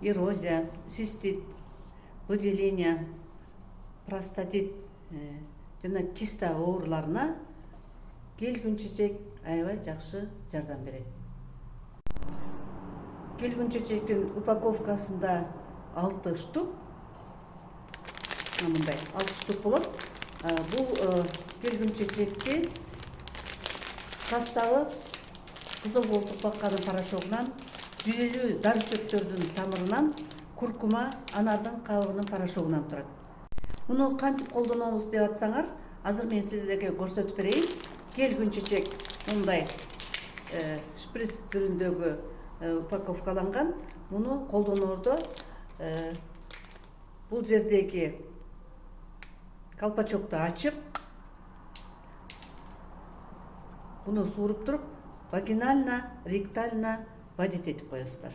эрозия, цистит, выделение, простатит жана киста ооруларына келгүн чечек аябай жакшы жардам берет. Келгүн чечектин упаковкасында 6 штук, мындай 6 штук болот. Бул келгүн чечекти составы кызыл колтук бакканын порошогунан, 150 дар чөптөрдүн тамырынан, куркума, анардын кабыгынын порошогунан турат. Муну кантип колдонобуз деп атсаңар, азыр мен силерге көрсөтүп берейин. Келгүн чечек мындай шприц түрүндөгү упаковкаланган. Муну колдоноордо бул жердеги колпачокту ачып, буну сууруп туруп, вагинально, ректально вводить этип коесуздар.